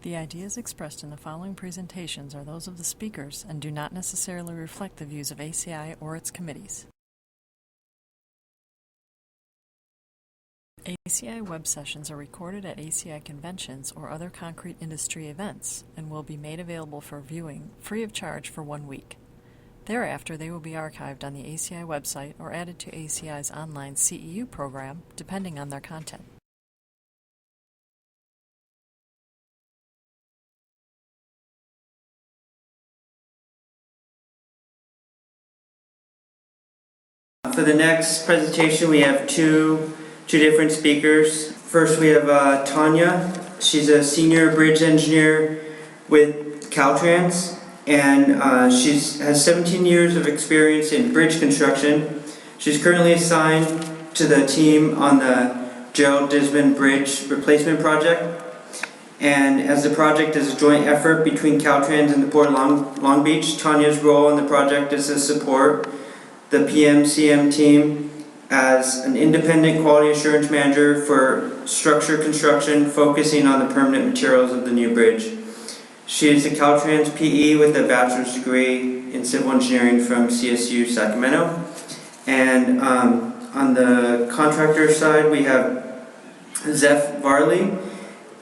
The ideas expressed in the following presentations are those of the speakers and do not necessarily reflect the views of ACI or its committees. ACI web sessions are recorded at ACI conventions or other concrete industry events and will be made available for viewing free of charge for 1 week. Thereafter, they will be archived on the ACI website or added to ACI's online CEU program, depending on their content. For the next presentation, we have two different speakers. First, we have Tanya. She's a senior bridge engineer with Caltrans, and she has 17 years of experience in bridge construction. She's currently assigned to the team on the Gerald Desmond Bridge replacement project. And as the project is a joint effort between Caltrans and the Port of Long Beach, Tanya's role in the project is to support the PMCM team as an independent quality assurance manager for structure construction, focusing on the permanent materials of the new bridge. She is a Caltrans PE with a bachelor's degree in civil engineering from CSU Sacramento. And on the contractor side, we have Varley.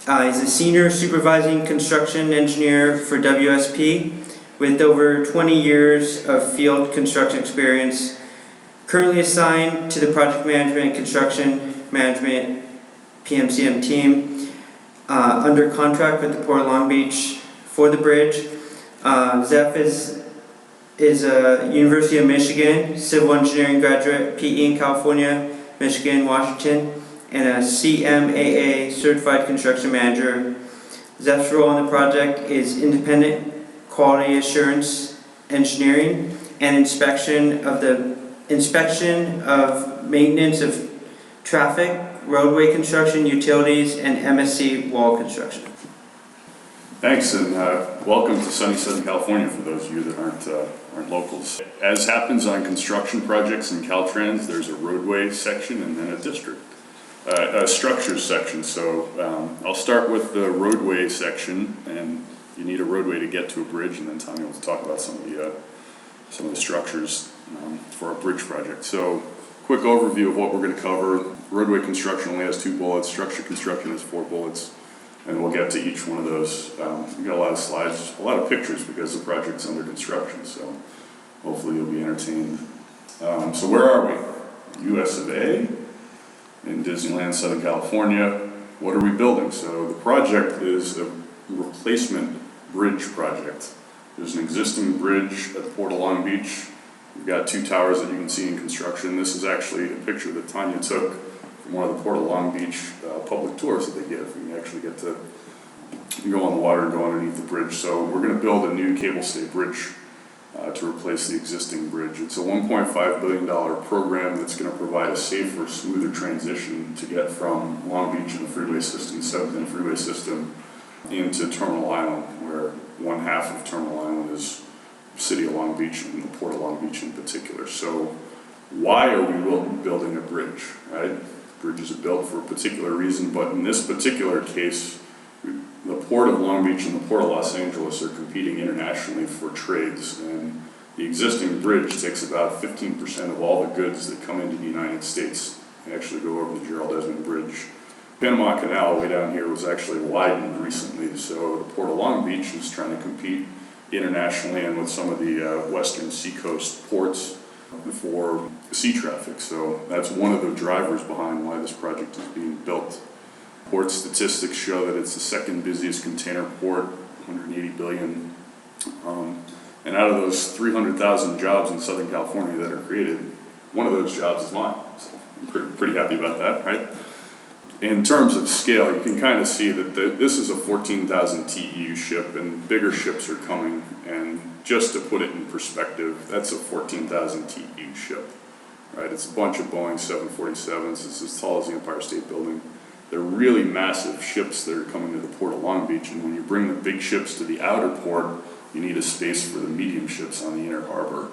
He's a senior supervising construction engineer for WSP with over 20 years of field construction experience, currently assigned to the project management and construction management PMCM team, under contract with the Port of Long Beach for the bridge. Zeph is a University of Michigan civil engineering graduate, PE in California, Michigan, Washington, and a CMAA certified construction manager. Zeph's role on the project is independent quality assurance engineering and inspection of maintenance of traffic, roadway construction, utilities, and MSC wall construction. Thanks, and welcome to sunny Southern California for those of you that aren't locals. As happens on construction projects in Caltrans, there's a roadway section and then a structures section. So I'll start with the roadway section, and you need a roadway to get to a bridge, and then Tanya will talk about some of the structures for our bridge project. So, quick overview of what we're going to cover. Roadway construction only has 2 bullets. Structure construction has 4 bullets, and we'll get to each one of those. We've got a lot of slides, a lot of pictures because the project's under construction. So, hopefully you'll be entertained. So, where are we? US of A in Disneyland, Southern California. What are we building? So, the project is a replacement bridge project. There's an existing bridge at the Port of Long Beach. We've got 2 towers that you can see in construction. This is actually a picture that Tanya took from one of the Port of Long Beach public tours that they give. You actually get to go on the water and go underneath the bridge. So we're going to build a new cable stay bridge to replace the existing bridge. It's a $1.5 billion program that's going to provide a safer, smoother transition to get from Long Beach and the freeway system, 7th and freeway system, into Terminal Island, where one half of Terminal Island is the city of Long Beach and the Port of Long Beach in particular. So why are we building a bridge, right? Bridges are built for a particular reason, but in this particular case, the Port of Long Beach and the Port of Los Angeles are competing internationally for trades, and the existing bridge takes about 15% of all the goods that come into the United States and actually go over the Gerald Desmond Bridge. Panama Canal way down here was actually widened recently, so the Port of Long Beach is trying to compete internationally and with some of the western seacoast ports for sea traffic. So that's one of the drivers behind why this project is being built. Port statistics show that it's the 2nd busiest container port, 180 billion. And out of those 300,000 jobs in Southern California that are created, one of those jobs is mine. So I'm pretty happy about that, right? In terms of scale, you can kind of see that this is a 14,000 TEU ship, and bigger ships are coming. And just to put it in perspective, that's a 14,000 TEU ship, right? It's a bunch of Boeing 747s. It's as tall as the Empire State Building. They're really massive ships that are coming to the Port of Long Beach, and when you bring the big ships to the outer port, you need a space for the medium ships on the inner harbor.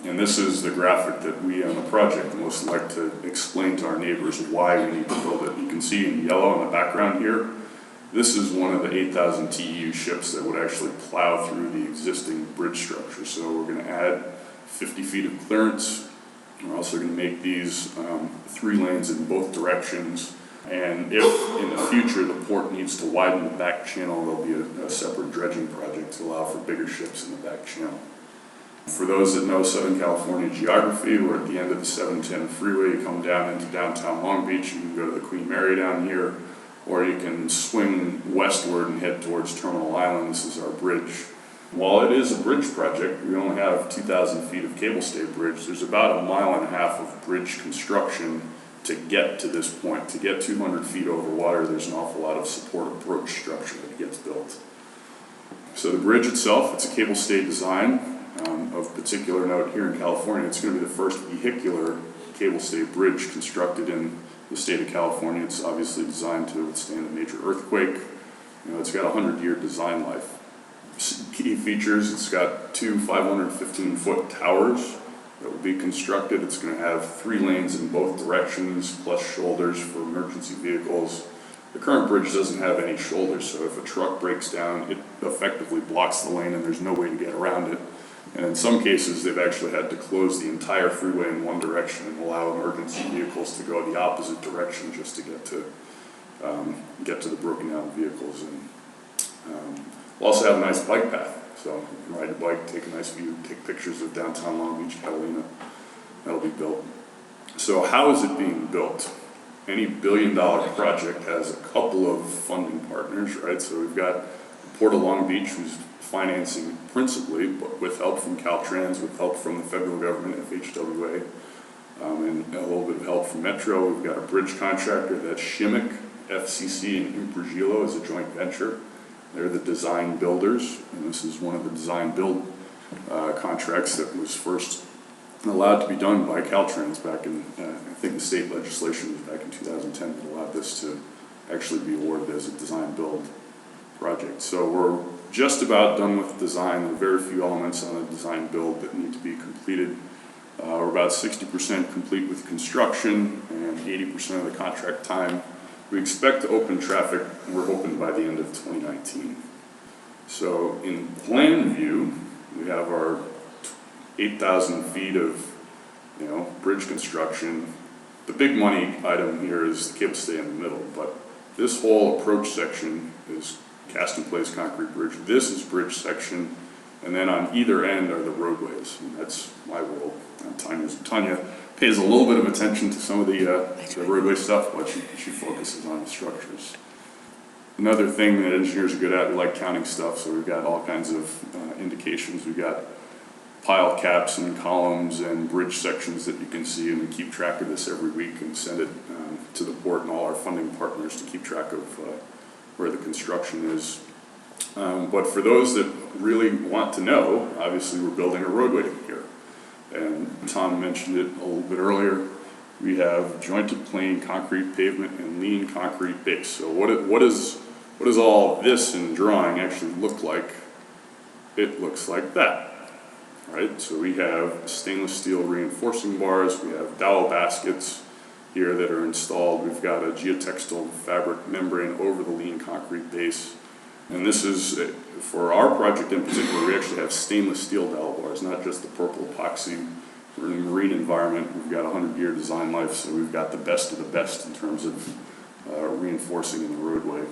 And this is the graphic that we on the project most like to explain to our neighbors why we need to build it. You can see in yellow in the background here, This is one of the 8,000 TEU ships that would actually plow through the existing bridge structure. So we're going to add 50 feet of clearance. We're also going to make these 3 lanes in both directions. And if in the future the port needs to widen the back channel, there'll be a separate dredging project to allow for bigger ships in the back channel. For those that know Southern California geography, we're at the end of the 710 freeway. You come down into downtown Long Beach, you can go to the Queen Mary down here, or you can swing westward and head towards Terminal Island. This is our bridge. While it is a bridge project, we only have 2,000 feet of cable stay bridge. There's about 1.5 miles of bridge construction to get to this point. To get 200 feet over water, there's an awful lot of support approach structure that gets built. So the bridge itself, it's a cable stay design. Of particular note here in California, it's going to be the first vehicular cable stay bridge constructed in the state of California. It's obviously designed to withstand a major earthquake. It's got a 100-year design life. Key features, it's got 2 515-foot towers that will be constructed. It's going to have 3 lanes in both directions, plus shoulders for emergency vehicles. The current bridge doesn't have any shoulders, so if a truck breaks down, it effectively blocks the lane and there's no way to get around it. And in some cases, they've actually had to close the entire freeway in one direction and allow emergency vehicles to go the opposite direction just to get to the broken down vehicles. And we'll also have a nice bike path, so you can ride your bike, take a nice view, take pictures of downtown Long Beach, Catalina. That'll be built. So how is it being built? Any billion-dollar project has a couple of funding partners, right? So we've got the Port of Long Beach, who's financing principally, but with help from Caltrans, with help from the federal government, FHWA, and a little bit of help from Metro. We've got a bridge contractor, that's Shimmick, FCC, and Improgilo as a joint venture. They're the design builders, and this is one of the design build contracts that was first allowed to be done by Caltrans back in, I think the state legislation was back in 2010 that allowed this to actually be awarded as a design build project. So we're just about done with design. There are very few elements on a design build that need to be completed. We're about 60% complete with construction and 80% of the contract time. We expect to open traffic, we're hoping by the end of 2019. So in plan view, we have our 8,000 feet of bridge construction. The big money item here is the cable stay in the middle, but this whole approach section is cast in place concrete bridge. This is bridge section, and then on either end are the roadways, and that's my world. Tanya pays a little bit of attention to some of the roadway stuff, but she focuses on the structures. Another thing that engineers are good at, we like counting stuff, so we've got all kinds of indications. We've got pile caps and columns and bridge sections that you can see, and we keep track of this every week and send it to the port and all our funding partners to keep track of where the construction is. But for those that really want to know, obviously we're building a roadway here. And Tom mentioned it a little bit earlier. We have jointed plain concrete pavement and lean concrete base. So what does all this in drawing actually look like? It looks like that, right? So we have stainless steel reinforcing bars. We have dowel baskets here that are installed. We've got a geotextile fabric membrane over the lean concrete base. And this is, for our project in particular, we actually have stainless steel dowel bars, not just the purple epoxy. We're in a marine environment. We've got a 100-year design life, so we've got the best of the best in terms of reinforcing in the roadway.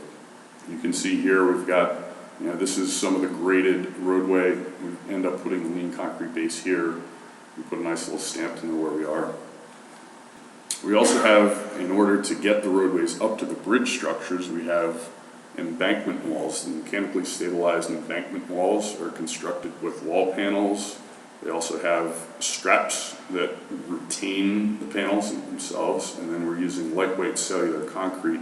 You can see here we've got, this is some of the graded roadway. We end up putting the lean concrete base here. We put a nice little stamp to know where we are. We also have, in order to get the roadways up to the bridge structures, we have embankment walls. The mechanically stabilized embankment walls are constructed with wall panels. They also have straps that retain the panels themselves, and then we're using lightweight cellular concrete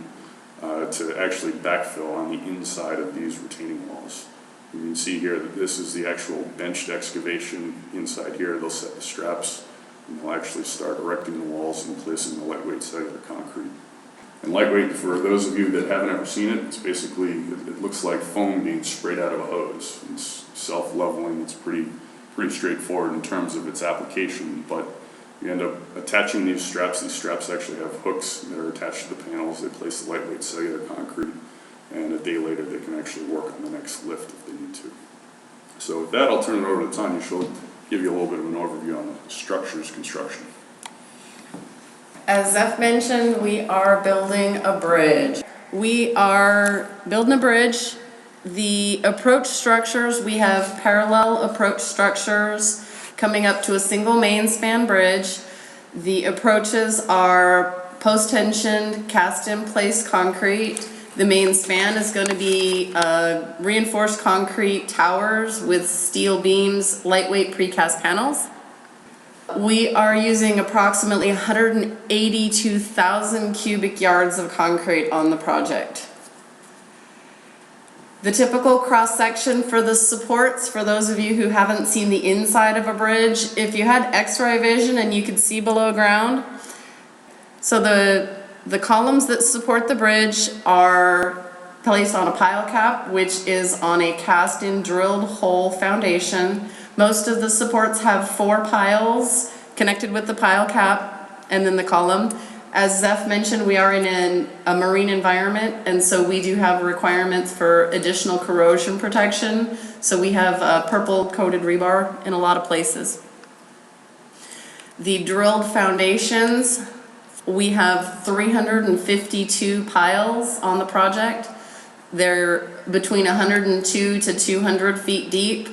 to actually backfill on the inside of these retaining walls. You can see here that this is the actual benched excavation inside here. They'll set the straps, and they'll actually start erecting the walls and placing the lightweight cellular concrete. And lightweight, for those of you that haven't ever seen it, it's basically, it looks like foam being sprayed out of a hose. It's self-leveling. It's pretty straightforward in terms of its application, but you end up attaching these straps. These straps actually have hooks that are attached to the panels. They place the lightweight cellular concrete, and a day later they can actually work on the next lift if they need to. So with that, I'll turn it over to Tanya. She'll give you a little bit of an overview on the structure's construction. As Zeph mentioned, we are building a bridge. We are building a bridge. The approach structures, we have parallel approach structures coming up to a single main span bridge. The approaches are post-tensioned, cast-in-place concrete. The main span is going to be reinforced concrete towers with steel beams, lightweight precast panels. We are using approximately 182,000 cubic yards of concrete on the project. The typical cross-section for the supports, for those of you who haven't seen the inside of a bridge, if you had x-ray vision and you could see below ground, so the columns that support the bridge are placed on a pile cap, which is on a cast-in drilled hole foundation. Most of the supports have 4 piles connected with the pile cap and then the column. As Zeph mentioned, we are in a marine environment, and so we do have requirements for additional corrosion protection. So we have purple coated rebar in a lot of places. The drilled foundations, we have 352 piles on the project. They're between 102 to 200 feet deep.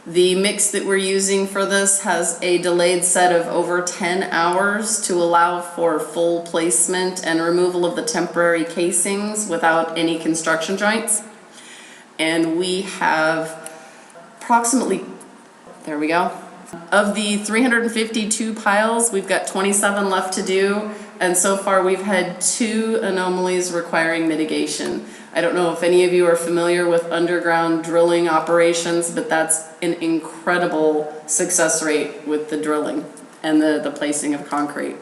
The mix that we're using for this has a delayed set of over 10 hours to allow for full placement and removal of the temporary casings without any construction joints. And we have approximately, there we go. Of the 352 piles, we've got 27 left to do, and so far we've had 2 anomalies requiring mitigation. I don't know if any of you are familiar with underground drilling operations, but that's an incredible success rate with the drilling and the placing of concrete.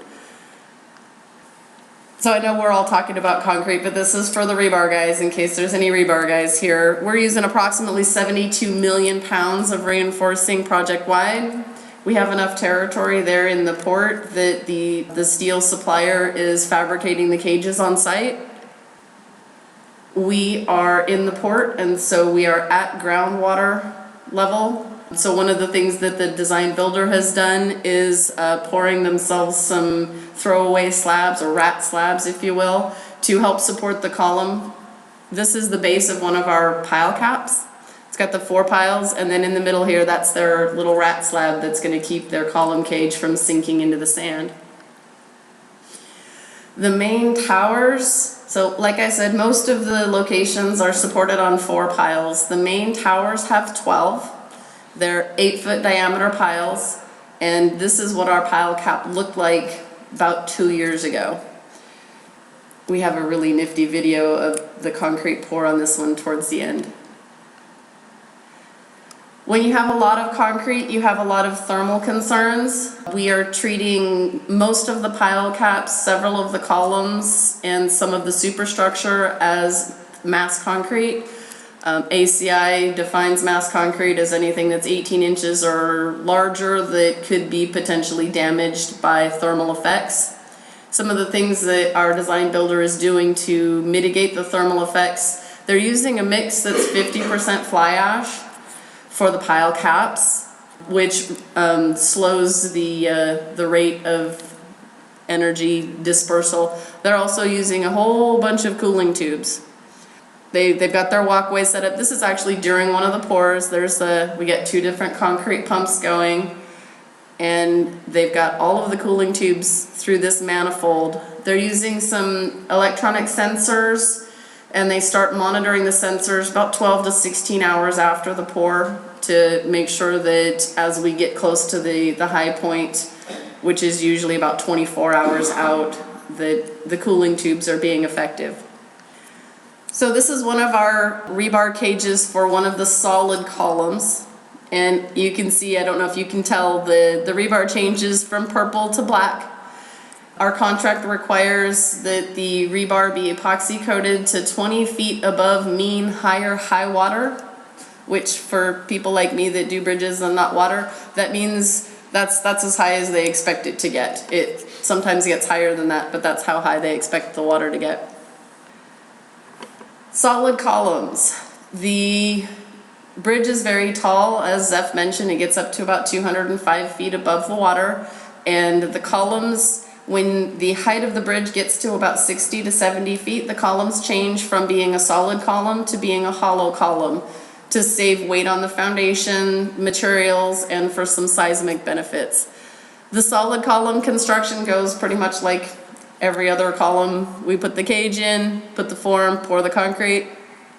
So I know we're all talking about concrete, but this is for the rebar guys, in case there's any rebar guys here. We're using approximately 72 million pounds of reinforcing project-wide. We have enough territory there in the port that the steel supplier is fabricating the cages on site. We are in the port, and so we are at groundwater level. So one of the things that the design builder has done is pouring themselves some throwaway slabs, or rat slabs if you will, to help support the column. This is the base of one of our pile caps. It's got the 4 piles, and then in the middle here, that's their little rat slab that's going to keep their column cage from sinking into the sand. The main towers, so like I said, most of the locations are supported on 4 piles. The main towers have 12. They're 8-foot diameter piles, and this is what our pile cap looked like about 2 years ago. We have a really nifty video of the concrete pour on this one towards the end. When you have a lot of concrete, you have a lot of thermal concerns. We are treating most of the pile caps, several of the columns, and some of the superstructure as mass concrete. ACI defines mass concrete as anything that's 18 inches or larger that could be potentially damaged by thermal effects. Some of the things that our design builder is doing to mitigate the thermal effects, they're using a mix that's 50% fly ash for the pile caps, which slows the rate of energy dispersal. They're also using a whole bunch of cooling tubes. They've got their walkway set up. This is actually during one of the pours. We get 2 different concrete pumps going, and they've got all of the cooling tubes through this manifold. They're using some electronic sensors, and they start monitoring the sensors about 12 to 16 hours after the pour to make sure that as we get close to the high point, which is usually about 24 hours out, that the cooling tubes are being effective. So this is one of our rebar cages for one of the solid columns, and you can see, I don't know if you can tell, the rebar changes from purple to black. Our contract requires that the rebar be epoxy coated to 20 feet above mean high water, which for people like me that do bridges and not water, that means that's as high as they expect it to get. It sometimes gets higher than that, but that's how high they expect the water to get. Solid columns. The bridge is very tall, as Zeph mentioned. It gets up to about 205 feet above the water, and the columns, when the height of the bridge gets to about 60 to 70 feet, the columns change from being a solid column to being a hollow column to save weight on the foundation, materials, and for some seismic benefits. The solid column construction goes pretty much like every other column. We put the cage in, put the form, pour the concrete,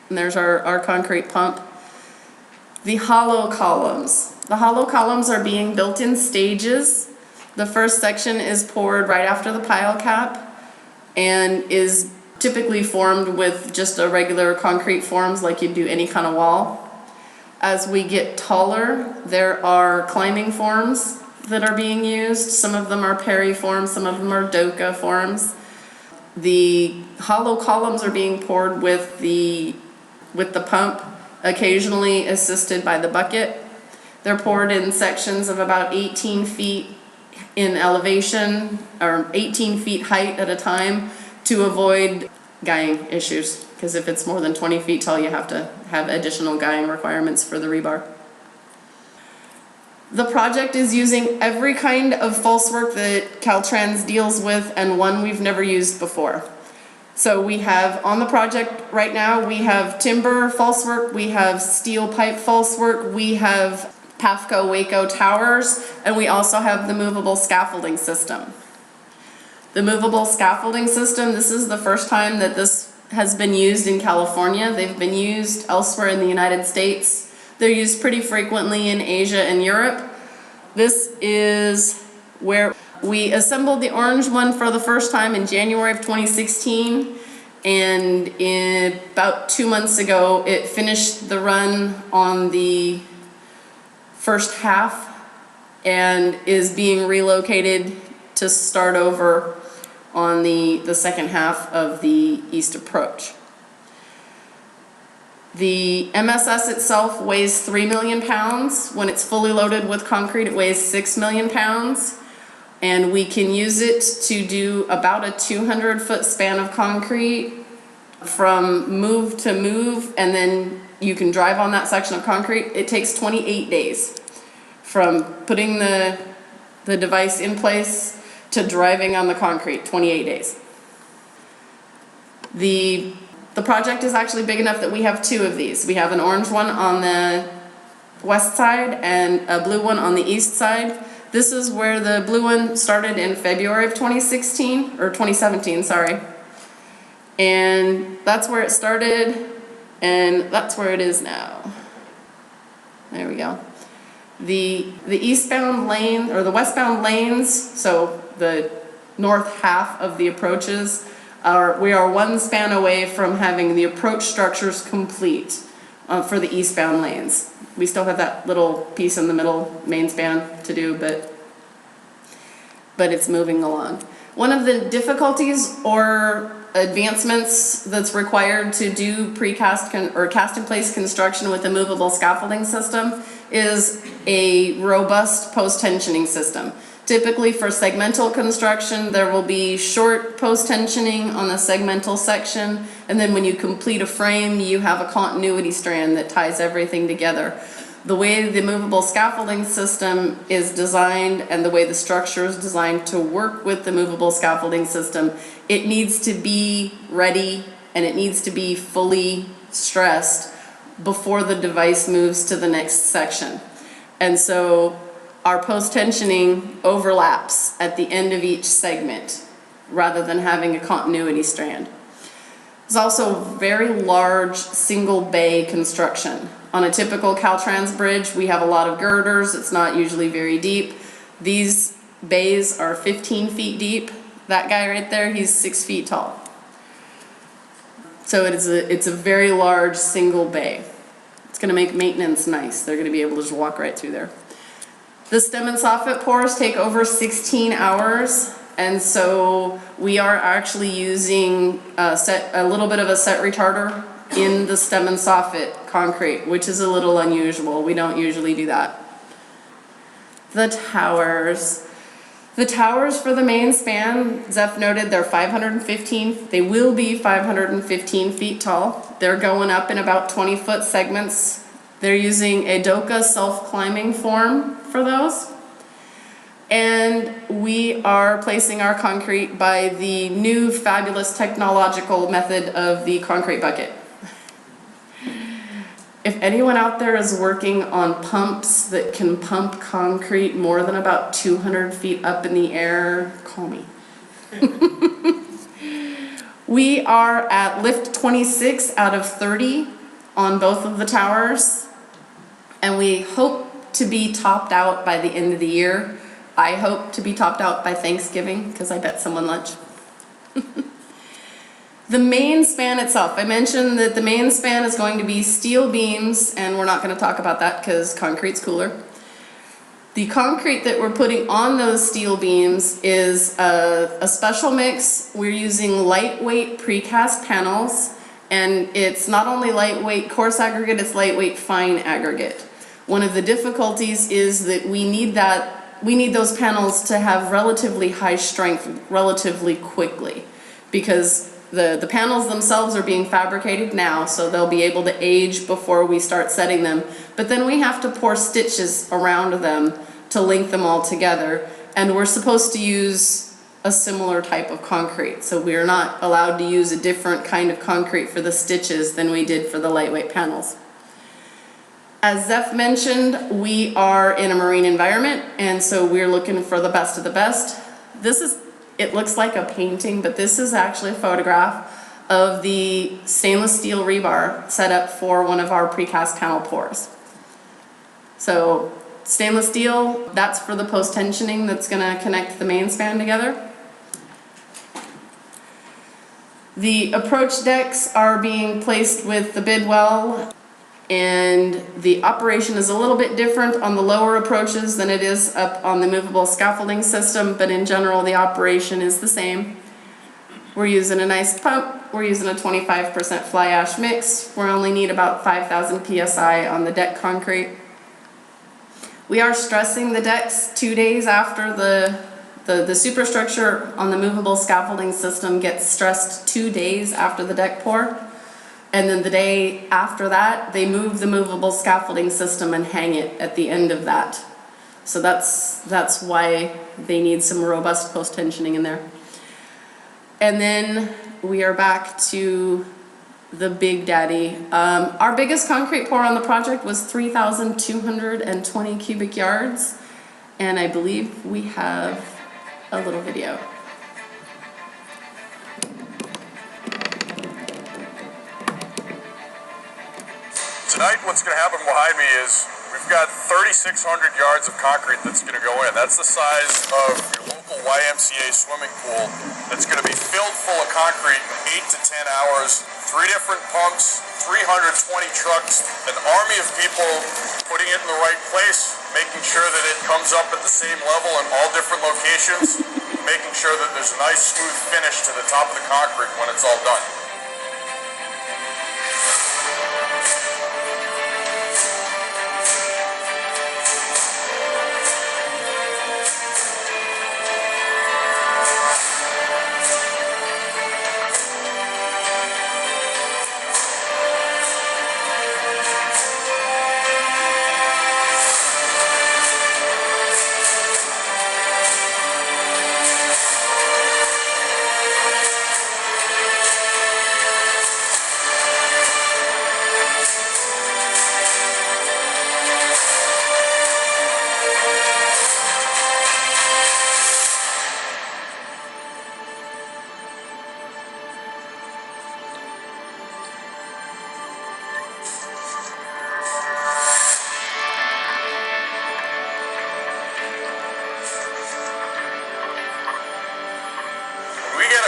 and there's our concrete pump. The hollow columns. The hollow columns are being built in stages. The first section is poured right after the pile cap and is typically formed with just a regular concrete forms like you'd do any kind of wall. As we get taller, there are climbing forms that are being used. Some of them are Perry forms, some of them are Doka forms. The hollow columns are being poured with the pump, occasionally assisted by the bucket. They're poured in sections of about 18 feet in elevation, or 18 feet height at a time, to avoid guying issues, because if it's more than 20 feet tall, you have to have additional guying requirements for the rebar. The project is using every kind of false work that Caltrans deals with, and one we've never used before. So we have on the project right now, we have timber false work, we have steel pipe false work, we have PAFCO Waco towers, and we also have the movable scaffolding system. The movable scaffolding system, this is the first time that this has been used in California. They've been used elsewhere in the United States. They're used pretty frequently in Asia and Europe. This is where we assembled the orange one for the first time in January of 2016, and about 2 months ago it finished the run on the first half and is being relocated to start over on the second half of the east approach. The MSS itself weighs 3 million pounds. When it's fully loaded with concrete, it weighs 6 million pounds. And we can use it to do about a 200-foot span of concrete from move to move, and then you can drive on that section of concrete. It takes 28 days from putting the device in place to driving on the concrete, 28 days. The project is actually big enough that we have two of these. We have an orange one on the west side and a blue one on the east side. This is where the blue one started in February of 2016, or 2017, sorry. And that's where it started, and that's where it is now. There we go. The eastbound lane, or the westbound lanes, so the north half of the approaches, we are one span away from having the approach structures complete for the eastbound lanes. We still have that little piece in the middle, main span, to do, but it's moving along. One of the difficulties or advancements that's required to do precast or cast in place construction with a movable scaffolding system is a robust post-tensioning system. Typically for segmental construction, there will be short post-tensioning on the segmental section, and then when you complete a frame, you have a continuity strand that ties everything together. The way the movable scaffolding system is designed and the way the structure is designed to work with the movable scaffolding system, it needs to be ready and it needs to be fully stressed before the device moves to the next section. And so our post-tensioning overlaps at the end of each segment rather than having a continuity strand. There's also very large single bay construction. On a typical Caltrans bridge, we have a lot of girders. It's not usually very deep. These bays are 15 feet deep. That guy right there, he's 6 feet tall. So it's a very large single bay. It's going to make maintenance nice. They're going to be able to just walk right through there. The stem and soffit pours take over 16 hours, and so we are actually using a little bit of a set retarder in the stem and soffit concrete, which is a little unusual. We don't usually do that. The towers. The towers for the main span, Zeph noted, they will be 515 feet tall. They're going up in about 20-foot segments. They're using a DOCA self-climbing form for those. And we are placing our concrete by the new fabulous technological method of the concrete bucket. If anyone out there is working on pumps that can pump concrete more than about 200 feet up in the air, call me. We are at lift 26 out of 30 on both of the towers, and we hope to be topped out by the end of the year. I hope to be topped out by Thanksgiving, because I bet someone lunch. The main span itself, I mentioned that the main span is going to be steel beams, and we're not going to talk about that because concrete's cooler. The concrete that we're putting on those steel beams is a special mix. We're using lightweight precast panels, and it's not only lightweight coarse aggregate, it's lightweight fine aggregate. One of the difficulties is that we need those panels to have relatively high strength relatively quickly, because the panels themselves are being fabricated now, so they'll be able to age before we start setting them. But then we have to pour stitches around them to link them all together, and we're supposed to use a similar type of concrete. So we are not allowed to use a different kind of concrete for the stitches than we did for the lightweight panels. As Zeph mentioned, we are in a marine environment, and so we're looking for the best of the best. It looks like a painting, but this is actually a photograph of the stainless steel rebar set up for one of our precast panel pours. So stainless steel, that's for the post-tensioning that's going to connect the main span together. The approach decks are being placed with the bid well, and the operation is a little bit different on the lower approaches than it is up on the movable scaffolding system, but in general the operation is the same. We're using a nice pump, we're using a 25% fly ash mix, we only need about 5,000 psi on the deck concrete. We are stressing the decks 2 days after the superstructure on the movable scaffolding system gets stressed 2 days after the deck pour. And then the day after that, they move the movable scaffolding system and hang it at the end of that. So that's why they need some robust post-tensioning in there. And then we are back to the Big Daddy. Our biggest concrete pour on the project was 3,220 cubic yards. And I believe we have a little video. Tonight, what's going to happen behind me is we've got 3,600 yards of concrete that's going to go in. That's the size of your local YMCA swimming pool that's going to be filled full of concrete in 8 to 10 hours, 3 different pumps, 320 trucks, an army of people putting it in the right place, making sure that it comes up at the same level in all different locations, making sure that there's a nice smooth finish to the top of the concrete when it's all done.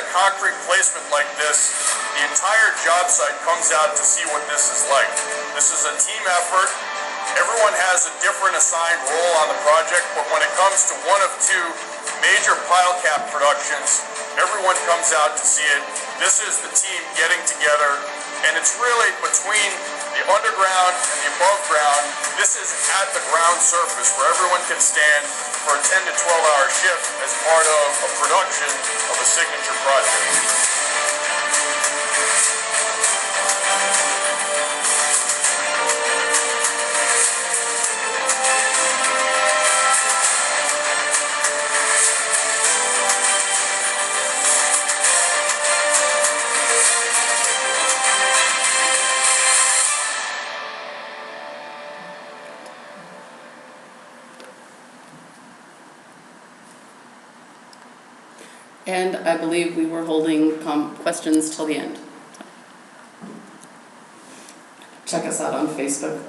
Concrete placement like this, the entire job site comes out to see what this is like. This is a team effort. Everyone has a different assigned role on the project, but when it comes to one of 2 major pile cap productions, everyone comes out to see it. This is the team getting together, and it's really between the underground and the above ground. This is at the ground surface where everyone can stand for a 10 to 12-hour shift as part of a production of a signature project. And I believe we were holding questions till the end. Check us out on Facebook.